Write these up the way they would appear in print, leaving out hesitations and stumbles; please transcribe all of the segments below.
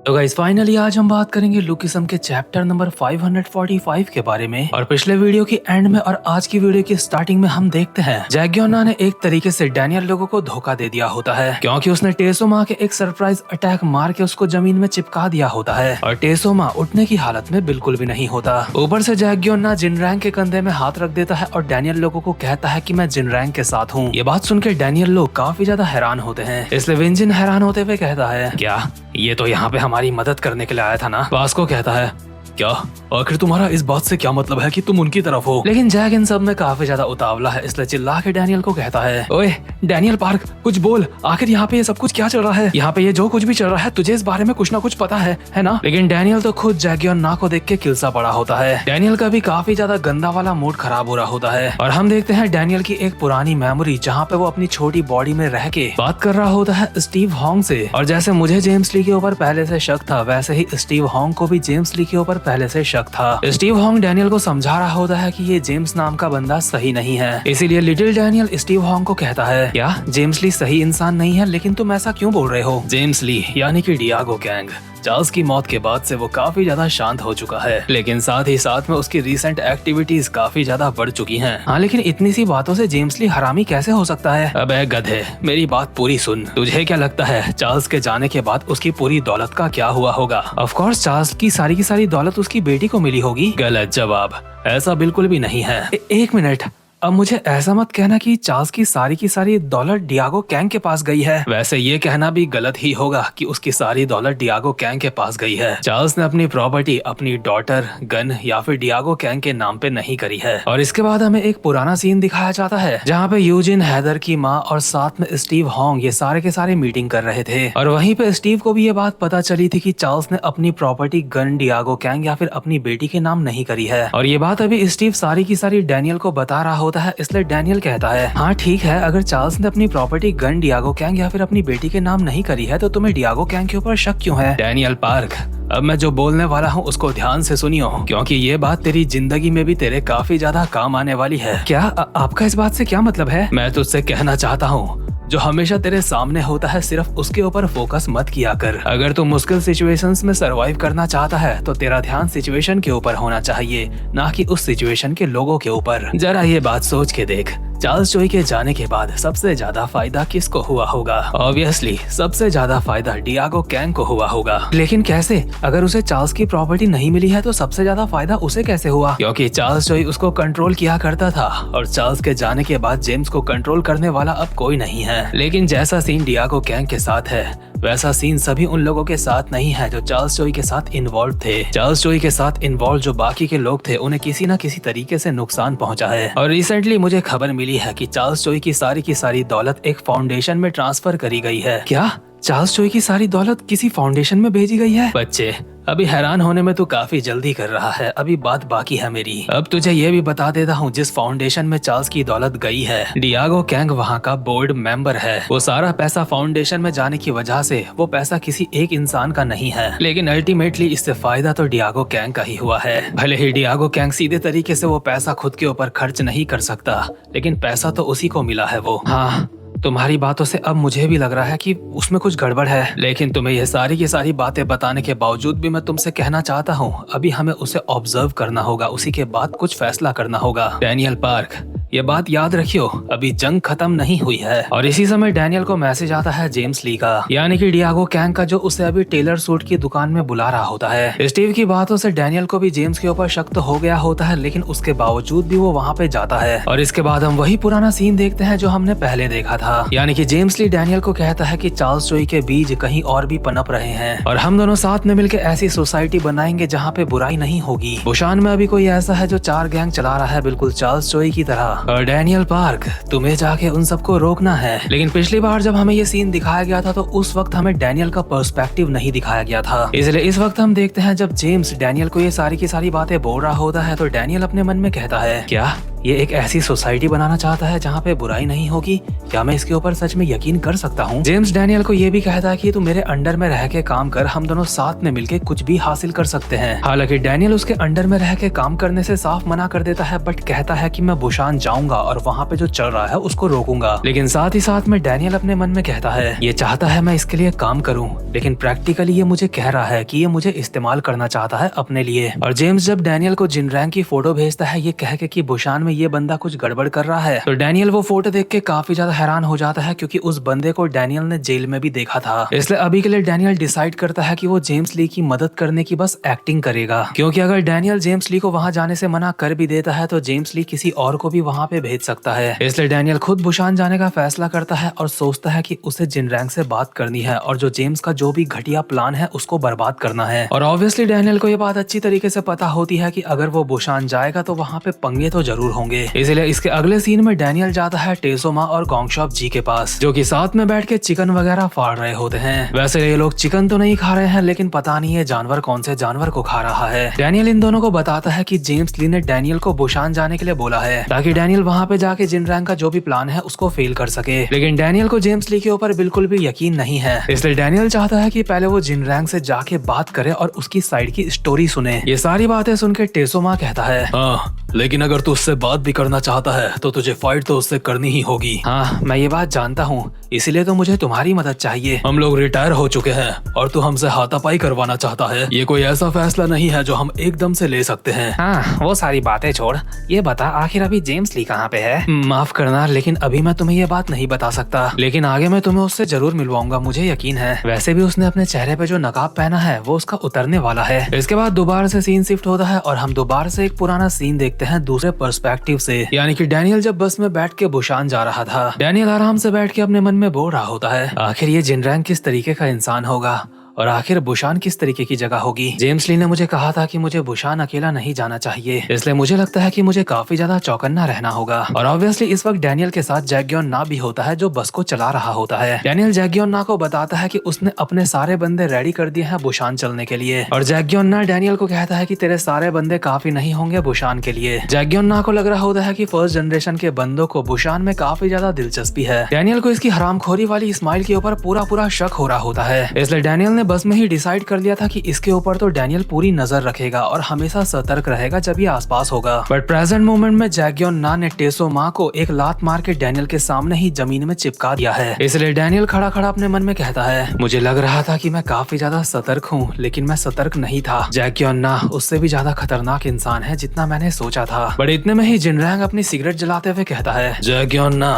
तो guys finally आज हम बात करेंगे लुकिज्म के चैप्टर नंबर 545 के बारे में। और पिछले वीडियो की एंड में और आज की वीडियो की स्टार्टिंग में हम देखते हैं जैग्योना ने एक तरीके से डैनियल लोगों को धोखा दे दिया होता है, क्योंकि उसने टेसोमा के एक सरप्राइज अटैक मार के उसको जमीन में चिपका दिया होता है और टेसोमा उठने की हालत में बिल्कुल भी नहीं होता। ऊपर से जैग्योना जिनरैंग के कंधे में हाथ रख देता है और डैनियल लोगों को कहता है कि मैं जिनरैंग के साथ हूँ। ये बात सुन के डैनियल लोग काफी ज्यादा हैरान होते हैं, इसलिए विंजिन हैरान होते हुए कहता है, क्या ये तो यहाँ पे हमारी मदद करने के लिए आया था ना। वास्को कहता है, क्या आखिर तुम्हारा इस बात से क्या मतलब है कि तुम उनकी तरफ हो। लेकिन जैक इन सब में काफी ज्यादा उतावला है, इसलिए चिल्ला के डैनियल को कहता है, ओए डैनियल पार्क कुछ बोल, आखिर यहाँ पे ये सब कुछ क्या चल रहा है। यहाँ पे ये जो कुछ भी चल रहा है तुझे इस बारे में कुछ ना कुछ पता है ना। लेकिन डैनियल तो खुद जैग्योना को देख के किलसा पड़ा होता है। डैनियल का भी काफी ज्यादा गंदा वाला मूड खराब हो रहा होता है और हम देखते हैं डैनियल की एक पुरानी मेमोरी जहाँ पे वो अपनी छोटी बॉडी में रह के बात कर रहा होता है स्टीव हॉन्ग से। और जैसे मुझे जेम्स ली के ऊपर पहले से शक था, वैसे ही स्टीव हॉन्ग को भी जेम्स ली के ऊपर पहले से शक था। स्टीव हॉन्ग डैनियल को समझा रहा होता है कि ये जेम्स नाम का बंदा सही नहीं है, इसीलिए लिटिल डैनियल स्टीव हॉन्ग को कहता है, क्या जेम्स ली सही इंसान नहीं है, लेकिन तुम ऐसा क्यों बोल रहे हो। जेम्स ली यानी कि डियागो कैंग चार्ल्स की मौत के बाद से वो काफी ज्यादा शांत हो चुका है, लेकिन साथ ही साथ में उसकी रिसेंट एक्टिविटीज काफी ज्यादा बढ़ चुकी हैं। हाँ, लेकिन इतनी सी बातों से जेम्स ली हरामी कैसे हो सकता है। अबे गधे, मेरी बात पूरी सुन। तुझे क्या लगता है चार्ल्स के जाने के बाद उसकी पूरी दौलत का क्या हुआ होगा। ऑफ कोर्स चार्ल्स की सारी दौलत उसकी बेटी को मिली होगी। गलत जवाब, ऐसा बिल्कुल भी नहीं है। एक मिनट, अब मुझे ऐसा मत कहना कि चार्ल्स की सारी दौलत डियागो कैंग के पास गई है। वैसे ये कहना भी गलत ही होगा कि उसकी सारी दौलत डियागो कैंग के पास गई है। चार्ल्स ने अपनी प्रॉपर्टी अपनी डॉटर, गन या फिर डियागो कैंग के नाम पे नहीं करी है। और इसके बाद हमें एक पुराना सीन दिखाया जाता है जहाँ पे यूजिन, हैदर की माँ और साथ में स्टीव हॉन्ग ये सारे के सारे मीटिंग कर रहे थे। और वहीं पे स्टीव को भी ये बात पता चली थी कि चार्ल्स ने अपनी प्रॉपर्टी गन डियागो कैंग या फिर अपनी बेटी के नाम नहीं करी है। और ये बात अभी स्टीव सारी की सारी डैनियल को बता रहा होता है, इसलिए डैनियल कहता है, हाँ ठीक है, अगर चार्ल्स ने अपनी प्रॉपर्टी गन डियागो कैंग या फिर अपनी बेटी के नाम नहीं करी है तो तुम्हें डियागो कैंग के ऊपर शक क्यों है। डैनियल पार्क, अब मैं जो बोलने वाला हूँ उसको ध्यान से सुनियो, क्योंकि ये बात तेरी जिंदगी में भी तेरे काफी ज्यादा काम आने वाली है। क्या आपका इस बात से क्या मतलब है। मैं तुझसे कहना चाहता हूँ, जो हमेशा तेरे सामने होता है सिर्फ उसके ऊपर फोकस मत किया कर। अगर तू मुश्किल सिचुएशंस में सरवाइव करना चाहता है तो तेरा ध्यान सिचुएशन के ऊपर होना चाहिए, ना कि उस सिचुएशन के लोगों के ऊपर। जरा ये बात सोच के देख, चार्ल्स चोई के जाने के बाद सबसे ज्यादा फायदा किसको हुआ होगा। ऑब्वियसली सबसे ज्यादा फायदा डियागो कैंग को हुआ होगा। लेकिन कैसे, अगर उसे चार्ल्स की प्रॉपर्टी नहीं मिली है तो सबसे ज्यादा फायदा उसे कैसे हुआ। क्योंकि चार्ल्स चोई उसको कंट्रोल किया करता था और चार्ल्स के जाने के बाद जेम्स को कंट्रोल करने वाला अब कोई नहीं है। लेकिन जैसा सीन डियागो कैंग के साथ है वैसा सीन सभी उन लोगों के साथ नहीं है जो चार्ल्स चोई के साथ इन्वॉल्व थे। चार्ल्स चोई के साथ इन्वॉल्व जो बाकी के लोग थे उन्हें किसी न किसी तरीके से नुकसान पहुंचा है। और रिसेंटली मुझे खबर मिली है कि चार्ल्स चोई की सारी दौलत एक फाउंडेशन में ट्रांसफर करी गई है। क्या चार्ल्स चोई की सारी दौलत किसी फाउंडेशन में भेजी गई है। बच्चे, अभी हैरान होने में तू काफी जल्दी कर रहा है, अभी बात बाकी है मेरी। अब तुझे ये भी बता देता हूँ, जिस फाउंडेशन में चार्ल्स की दौलत गई है डियागो कैंग वहाँ का बोर्ड मेंबर है। वो सारा पैसा फाउंडेशन में जाने की वजह से वो पैसा किसी एक इंसान का नहीं है, लेकिन अल्टीमेटली इससे फायदा तो डियागो कैंग का ही हुआ है। भले ही डियागो कैंग सीधे तरीके से वो पैसा खुद के ऊपर खर्च नहीं कर सकता, लेकिन पैसा तो उसी को मिला है वो। हाँ, तुम्हारी बातों से अब मुझे भी लग रहा है कि उसमें कुछ गड़बड़ है, लेकिन तुम्हें ये सारी की सारी बातें बताने के बावजूद भी मैं तुमसे कहना चाहता हूँ, अभी हमें उसे ऑब्जर्व करना होगा, उसी के बाद कुछ फैसला करना होगा। डैनियल पार्क, ये बात याद रखियो, अभी जंग खत्म नहीं हुई है। और इसी समय डैनियल को मैसेज आता है जेम्स ली का, यानी कि डियागो कैंग का, जो उसे अभी टेलर सूट की दुकान में बुला रहा होता है। स्टीव की बातों से डैनियल को भी जेम्स के ऊपर शक तो हो गया होता है, लेकिन उसके बावजूद भी वो वहाँ पे जाता है। और इसके बाद हम वही पुराना सीन देखते हैं जो हमने पहले देखा था, यानी कि जेम्स ली डैनियल को कहता है कि चार्ल्स चोई के बीज कहीं और भी पनप रहे हैं और हम दोनों साथ में मिलकर ऐसी सोसाइटी बनाएंगे जहाँ पे बुराई नहीं होगी। बुशान में अभी कोई ऐसा है जो 4 गैंग चला रहा है, बिल्कुल चार्ल्स चोई की तरह। और डैनियल पार्क, तुम्हें जाके उन सबको रोकना है। लेकिन पिछली बार जब हमें ये सीन दिखाया गया था तो उस वक्त हमें डैनियल का पर्सपेक्टिव नहीं दिखाया गया था, इसलिए इस वक्त हम देखते हैं जब जेम्स डैनियल को ये सारी की सारी बातें बोल रहा होता है तो डैनियल अपने मन में कहता है, क्या ये एक ऐसी सोसाइटी बनाना चाहता है जहाँ पे बुराई नहीं होगी। क्या मैं इसके ऊपर सच में यकीन कर सकता हूँ? जेम्स डैनियल को ये भी कहता है कि तू मेरे अंडर में रह के काम कर, हम दोनों साथ में मिलके कुछ भी हासिल कर सकते हैं। हालांकि डैनियल उसके अंडर में रह के काम करने से साफ मना कर देता है, बट कहता है कि मैं बुशान जाऊंगा और वहाँ पे जो चल रहा है उसको रोकूंगा। लेकिन साथ ही साथ में डैनियल अपने मन में कहता है ये चाहता है मैं इसके लिए काम करूँ, लेकिन प्रैक्टिकली ये मुझे कह रहा है कि ये मुझे इस्तेमाल करना चाहता है अपने लिए। और जेम्स जब डैनियल को जिनरैंग की फोटो भेजता है ये कह के कि बुशान में ये बंदा कुछ गड़बड़ कर रहा है, तो डैनियल वो फोटो देख के काफी ज्यादा हैरान हो जाता है, क्योंकि उस बंदे को डैनियल ने जेल में भी देखा था। इसलिए अभी के लिए डैनियल डिसाइड करता है कि वो जेम्स ली की मदद करने की बस एक्टिंग करेगा, क्योंकि अगर डैनियल जेम्स ली को वहां जाने से मना कर भी देता है तो जेम्स ली किसी और को भी वहां पे भेज सकता है। इसलिए डैनियल खुद बुशान जाने का फैसला करता है और सोचता है कि उसे जिनरैंग से बात करनी है और जो जेम्स का जो भी घटिया प्लान है उसको बर्बाद करना है। और ऑब्वियसली डैनियल को ये बात अच्छी तरीके से पता होती है कि अगर वो बुशान जाएगा तो वहाँ पे पंगे तो जरूर होंगे। इसलिए इसके अगले सीन में डैनियल जाता है टेसोमा और गोंगशॉप जी के पास, जो कि साथ में बैठ के चिकन वगैरह फाड़ रहे होते हैं। वैसे ये लोग चिकन तो नहीं खा रहे हैं, लेकिन पता नहीं ये जानवर कौन से जानवर को खा रहा है। डैनियल इन दोनों को बताता है कि जेम्स ली ने डैनियल को बुशान जाने के लिए बोला है ताकि डैनियल वहाँ पे जाके जिनरैंग का जो भी प्लान है उसको फेल कर सके। लेकिन डैनियल को जेम्स ली के ऊपर बिल्कुल भी यकीन नहीं है, इसलिए डैनियल चाहता है कि पहले वो जिनरैंग से जाके बात करे और उसकी साइड की स्टोरी सुने। ये सारी बातें सुन के टेसोमा कहता है हाँ, लेकिन अगर तू उससे बात भी करना चाहता है तो तुझे फाइट तो उससे करनी ही होगी। हाँ, मैं ये बात जानता हूँ, इसीलिए तो मुझे तुम्हारी मदद चाहिए। हम लोग रिटायर हो चुके हैं और तू हमसे हाथापाई करवाना चाहता है। ये कोई ऐसा फैसला नहीं है जो हम एकदम से ले सकते हैं। हाँ, वो सारी बातें छोड़, ये बता आखिर अभी जेम्स ली कहाँ पे है? माफ करना, लेकिन अभी मैं तुम्हें ये बात नहीं बता सकता, लेकिन आगे मैं तुम्हें उससे जरूर मिलवाऊंगा, मुझे यकीन है। वैसे भी उसने अपने चेहरे पे जो नकाब पहना है वो उसका उतरने वाला है। इसके बाद दोबारा से सीन शिफ्ट होता है और हम दोबारा से एक पुराना सीन देखते हैं दूसरे पर्सपेक्टिव से, यानी कि डैनियल जब बस में बैठ के बुशान जा रहा था। डैनियल आराम से बैठ के अपने मन में बोल रहा होता है आखिर ये जिनरैंग किस तरीके का इंसान होगा और आखिर बुशान किस तरीके की जगह होगी। जेम्स ली ने मुझे कहा था कि मुझे बुशान अकेला नहीं जाना चाहिए, इसलिए मुझे लगता है कि मुझे काफी ज्यादा चौकन्ना रहना होगा। और ऑब्वियसली इस वक्त डैनियल के साथ जैक्योन ना भी होता है जो बस को चला रहा होता है। डैनियल जैक्योन ना को बताता है कि उसने अपने सारे बंदे रेडी कर दिए हैं बुशान चलने के लिए, और जैक्योन ना डैनियल को कहता है कि तेरे सारे बंदे काफी नहीं होंगे बुशान के लिए। जैक्योन ना को लग रहा होता है कि फर्स्ट जनरेशन के बंदों को बुशान में काफी ज्यादा दिलचस्पी है। डैनियल को इसकी हरामखोरी वाली स्माइल के ऊपर पूरा शक हो रहा होता है, इसलिए डैनियल ने बस में ही डिसाइड कर लिया था कि इसके ऊपर तो डैनियल पूरी नजर रखेगा और हमेशा सतर्क रहेगा जब ये आसपास होगा। बट प्रेजेंट मोमेंट में जैक्योन ना ने टेसोमा को एक लात मार के डैनियल के सामने ही जमीन में चिपका दिया है। इसलिए डैनियल खड़ा खड़ा अपने मन में कहता है मुझे लग रहा था कि मैं काफी ज्यादा सतर्क हूँ, लेकिन मैं सतर्क नहीं था। जैक्योन ना उससे भी ज्यादा खतरनाक इंसान है जितना मैंने सोचा था। बट इतने में ही जिनरैंग अपनी सिगरेट जलाते हुए कहता है जैक्योन ना,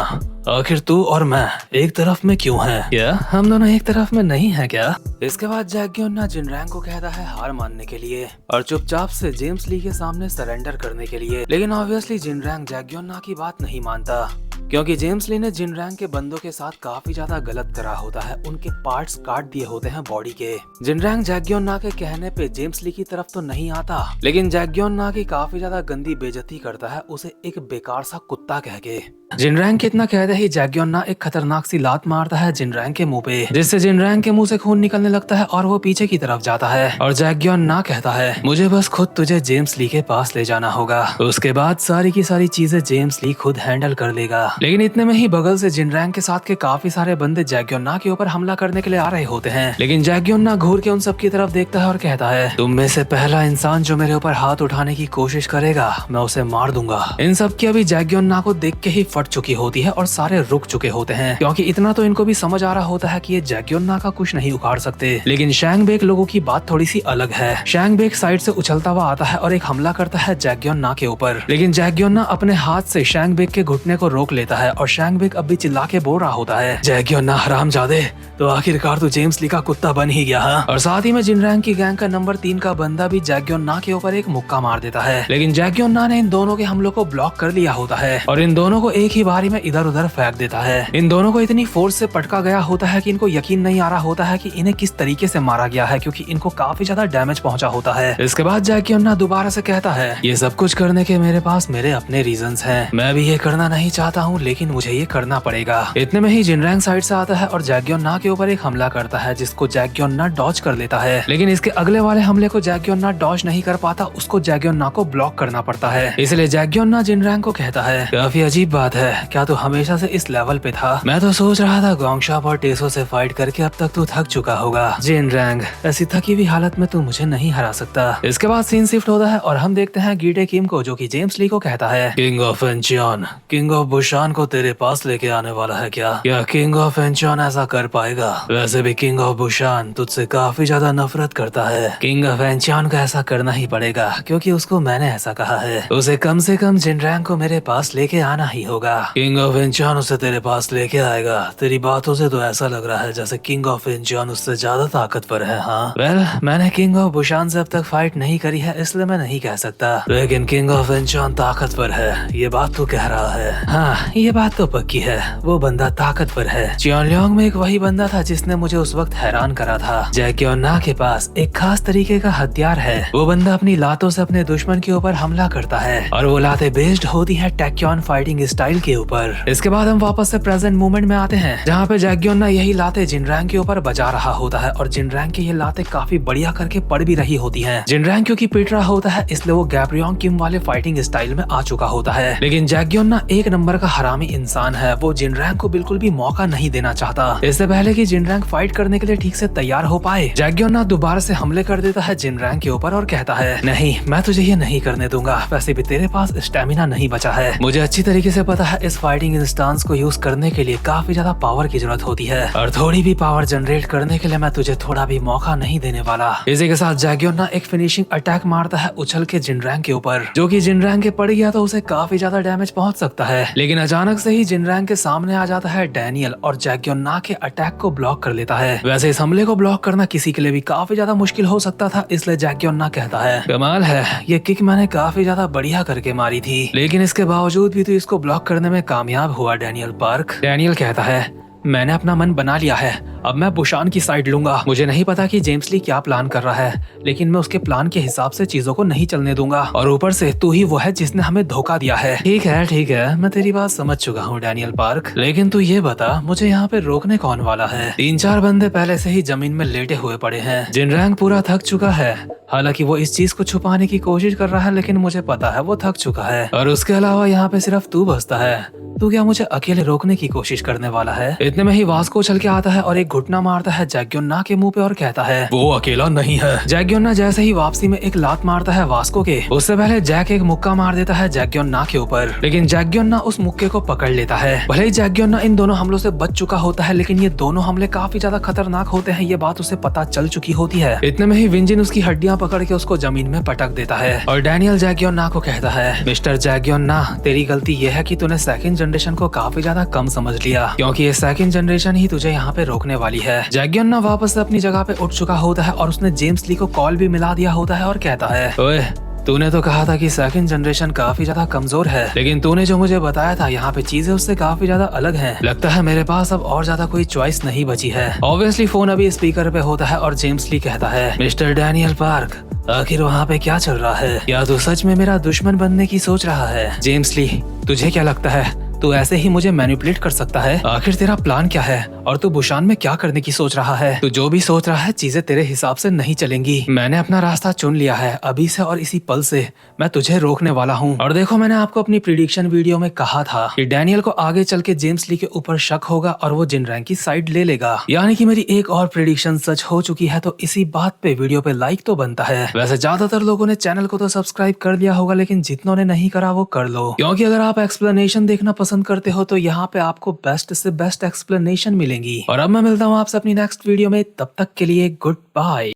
आखिर तू और मैं एक तरफ में क्यों हैं? क्या हम दोनों एक तरफ में नहीं हैं क्या? इसके बाद जैक्योन ना जिनरैंग को कहता है हार मानने के लिए और चुपचाप से जेम्स ली के सामने सरेंडर करने के लिए। लेकिन ऑब्वियसली जिनरैंग जैक्योन ना की बात नहीं मानता, क्योंकि जेम्स ली ने जिनरैंग के बंदों के साथ काफी ज्यादा गलत करा होता है, उनके पार्ट्स काट दिए होते हैं बॉडी के। जिनरैंग जैक्योन ना के कहने पे जेम्स ली की तरफ तो नहीं आता, लेकिन जैक्योन ना की काफी ज्यादा गंदी बेइज्जती करता है उसे एक बेकार सा कुत्ता कह के। जिनरैंग के इतना कहते ही जैक्योन ना एक खतरनाक सी लात मारता है जिनरैंग के मुंह पे, जिससे जिनरैंग के मुंह से खून निकलने लगता है और वो पीछे की तरफ जाता है। और जैक्योन ना कहता है मुझे बस खुद तुझे जेम्स ली के पास ले जाना होगा, उसके बाद सारी की सारी चीजें जेम्स ली खुद हैंडल कर लेगा। लेकिन इतने में ही बगल से जिनरैंग के साथ के काफी सारे बंदे जैक्योन ना के ऊपर हमला करने के लिए आ रहे होते हैं। लेकिन जैक्योन ना घूर के उन सब की तरफ देखता है और कहता है तुम में से पहला इंसान जो मेरे ऊपर हाथ उठाने की कोशिश करेगा मैं उसे मार दूंगा। इन सब की अभी जैक्योन ना को देख के ही फट चुकी होती है और सारे रुक चुके होते हैं, क्योंकि इतना तो इनको भी समझ आ रहा होता है कि ये जैक्योन ना का कुछ नहीं उखाड़ सकते। लेकिन शैंग बेक लोगों की बात थोड़ी सी अलग है। शैंग बेक साइड से उछलता हुआ आता है और एक हमला करता है जैक्योन ना के ऊपर, लेकिन जैक्योन ना अपने हाथ से शैंग बेक के घुटने को रोक लेता है और शैंग बेक अब भी चिल्ला के बोल रहा होता है जैक्योन ना हरामजादे, तो आखिरकार तू जेम्स ली का कुत्ता बन ही गया हा? और साथ ही में जिनरैंग की गैंग का नंबर 3 का बंदा भी जैक्योन ना के ऊपर एक मुक्का मार देता है। लेकिन जैक्योन ना ने इन दोनों के हमलों को ब्लॉक कर लिया होता है और इन दोनों को एक ही बारी में इधर उधर फेंक देता है। इन दोनों को इतनी फोर्स से पटका गया होता है कि इनको यकीन नहीं आ रहा होता है कि इन्हें किस तरीके से मारा गया है, क्योंकि इनको काफी ज्यादा डैमेज पहुंचा होता है। इसके बाद जैक्योन ना दोबारा से कहता है ये सब कुछ करने के मेरे पास मेरे अपने रीजंस हैं, मैं भी ये करना नहीं चाहता हूँ हूँ, लेकिन मुझे ये करना पड़ेगा। इतने में ही जिनरैंग साइड से आता है और जैक्योन ना के ऊपर एक हमला करता है, जिसको जैक्योन ना डॉज कर लेता है। लेकिन इसके अगले वाले हमले को जैक्योन ना डॉज नहीं कर पाता, उसको जैक्योन ना को ब्लॉक करना पड़ता है। इसलिए जैक्योन ना जिनरैंग को कहता है, काफी अजीब बात है, क्या तू हमेशा से इस लेवल पे था? मैं तो सोच रहा था गोंगशॉप और टेसो से फाइट करके अब तक तू थक चुका होगा। जिनरैंग, ऐसी थकी हुई हालत में तू मुझे नहीं हरा सकता। इसके बाद सीन शिफ्ट होता है और हम देखते हैं गीटे किम को, जो कि जेम्स ली को कहता है, किंग ऑफ एंचियन, किंग ऑफ बुशान को तेरे पास लेके आने वाला है क्या? किंग ऑफ एंचियन ऐसा कर पाएगा? वैसे भी किंग ऑफ बुशान तुझसे काफी ज्यादा नफरत करता है। किंग ऑफ एंचियन को ऐसा करना ही पड़ेगा, क्योंकि उसको मैंने ऐसा कहा है। उसे कम से कम जिनरैंग को मेरे पास लेके आना ही होगा। किंग ऑफ एंचियन उसे तेरे पास लेके आएगा। तेरी बातों से तो ऐसा लग रहा है जैसे किंग ऑफ एंचियन उससे ज्यादा ताकतवर है। हाँ, वेल, मैंने किंग ऑफ बुशान से अब तक फाइट नहीं करी है, इसलिए मैं नहीं कह सकता, लेकिन किंग ऑफ एंचियन ताकतवर है, ये बात तू कह रहा है। हाँ, ये बात तो पक्की है, वो बंदा ताकतवर है। चियोनलियांग में एक वही बंदा था जिसने मुझे उस वक्त हैरान करा था। जैक्योन ना के पास एक खास तरीके का हथियार है। वो बंदा अपनी लातों से अपने दुश्मन के ऊपर हमला करता है और वो लाते बेस्ड होती है टैक्योन फाइटिंग स्टाइल के ऊपर। इसके बाद हम वापस से प्रेजेंट मोमेंट में आते हैं, जहाँ पे जैक्योन ना यही लाते जिनरैंग के ऊपर बजा रहा होता है और जिनरैंग की ये लाते काफी बढ़िया करके पड़ भी रही होती हैं। जिनरैंग क्योंकि पिट रहा होता है, इसलिए वो गैब्रियोंग किम वाले फाइटिंग स्टाइल में आ चुका होता है। लेकिन जैक्योन ना एक नंबर का हरामी इंसान है, वो जिनरैंग को बिल्कुल भी मौका नहीं देना चाहता। इससे पहले कि जिनरैंग फाइट करने के लिए ठीक से तैयार हो पाए, जैक्योन ना दोबारा से हमले कर देता है जिनरैंग के ऊपर और कहता है, नहीं, मैं तुझे ये नहीं करने दूंगा। वैसे भी तेरे पास स्टेमिना नहीं बचा है। मुझे अच्छी तरीके से पता है इस फाइटिंग इंस्टांस को यूज करने के लिए काफी ज्यादा पावर की जरूरत होती है, और थोड़ी भी पावर जनरेट करने के लिए मैं तुझे थोड़ा भी मौका नहीं देने वाला। इसी के साथ जैक्योन ना एक फिनिशिंग अटैक मारता है उछल के जिनरैंग के ऊपर, जो कि जिनरैंग के पड़ गया तो उसे काफी ज्यादा डैमेज पहुंच सकता है। लेकिन अचानक से ही जिनरैंग के सामने आ जाता है डैनियल और जैक्योन ना के अटैक को ब्लॉक कर लेता है। वैसे इस हमले को ब्लॉक करना किसी के लिए भी काफी ज्यादा मुश्किल हो सकता था, इसलिए जैक्योन ना कहता है, कमाल है, ये किक मैंने काफी ज्यादा बढ़िया करके मारी थी, लेकिन इसके बावजूद भी तू इसको ब्लॉक करने में कामयाब हुआ डैनियल पार्क। डैनियल कहता है, मैंने अपना मन बना लिया है, अब मैं बुशान की साइड लूंगा। मुझे नहीं पता कि जेम्स ली क्या प्लान कर रहा है, लेकिन मैं उसके प्लान के हिसाब से चीजों को नहीं चलने दूंगा, और ऊपर से तू ही वो है जिसने हमें धोखा दिया है। ठीक है, मैं तेरी बात समझ चुका हूँ डैनियल पार्क, लेकिन तू ये बता, मुझे यहाँ पे रोकने कौन वाला है? 3-4 बंदे पहले से ही जमीन में लेटे हुए पड़े हैं। जिनरैंग पूरा थक चुका है, हालांकि वो इस चीज को छुपाने की कोशिश कर रहा है, लेकिन मुझे पता है वो थक चुका है, और उसके अलावा यहाँ पे सिर्फ तू बचता है। तू क्या मुझे अकेले रोकने की कोशिश करने वाला है? इतने में ही वास्को चल के आता है और एक घुटना मारता है जैक्योन ना के मुंह पे और कहता है, वो अकेला नहीं है। जैक्योन ना जैसे ही वापसी में एक लात मारता है वास्को के, उससे पहले जैक एक मुक्का मार देता है जैक्योन ना के ऊपर, लेकिन जैक्योन ना उस मुक्के को पकड़ लेता है। भले ही जैक्योन ना इन दोनों हमलों से बच चुका होता है, लेकिन ये दोनों हमले काफी ज्यादा खतरनाक होते हैं, ये बात उसे पता चल चुकी होती है। इतने में ही विंजिन उसकी हड्डियां पकड़ के उसको जमीन में पटक देता है और डैनियल जैक्योन ना को कहता है, मिस्टर जैक्योन ना, तेरी गलती ये है कि तूने सेकंड जनरेशन को काफी ज्यादा कम समझ लिया, क्योंकि ये सेकंड जनरेशन ही तुझे यहाँ पे रोकने वाली है। जैक्योन ना वापस से अपनी जगह पे उठ चुका होता है और उसने जेम्स ली को कॉल भी मिला दिया होता है और कहता है, ओए, तूने तो कहा था कि सेकंड जनरेशन काफी ज्यादा कमजोर है, लेकिन तूने जो मुझे बताया था यहाँ पे चीजें उससे काफी ज्यादा अलग हैं। लगता है मेरे पास अब और ज्यादा कोई चॉइस नहीं बची है। ऑब्वियसली फोन अभी स्पीकर पे होता है और जेम्स ली कहता है, मिस्टर डैनियल पार्क, आखिर वहाँ पे क्या चल रहा है? क्या तू सच में मेरा दुश्मन बनने की सोच रहा है? जेम्स ली, तुझे क्या लगता है तू ऐसे ही मुझे मैनिपुलेट कर सकता है? आखिर तेरा प्लान क्या है और तू बुशान में क्या करने की सोच रहा है? तू जो भी सोच रहा है, चीजें तेरे हिसाब से नहीं चलेंगी। मैंने अपना रास्ता चुन लिया है, अभी से और इसी पल से मैं तुझे रोकने वाला हूँ। और देखो, मैंने आपको अपनी प्रिडिक्शन वीडियो में कहा था कि डैनियल को आगे चल के जेम्स ली के ऊपर शक होगा और वो जिनरैंग की साइड ले लेगा, यानी कि मेरी एक और प्रिडिक्शन सच हो चुकी है। तो इसी बात पे वीडियो पे लाइक तो बनता है। वैसे ज्यादातर लोगों ने चैनल को तो सब्सक्राइब कर लिया होगा, लेकिन जितनों ने नहीं करा वो कर लो, क्योंकि अगर आप एक्सप्लेनेशन देखना पसंद करते हो तो यहाँ पे आपको बेस्ट से बेस्ट एक्सप्लेनेशन मिलेंगी। और अब मैं मिलता हूँ आपसे अपनी नेक्स्ट वीडियो में, तब तक के लिए गुड बाय।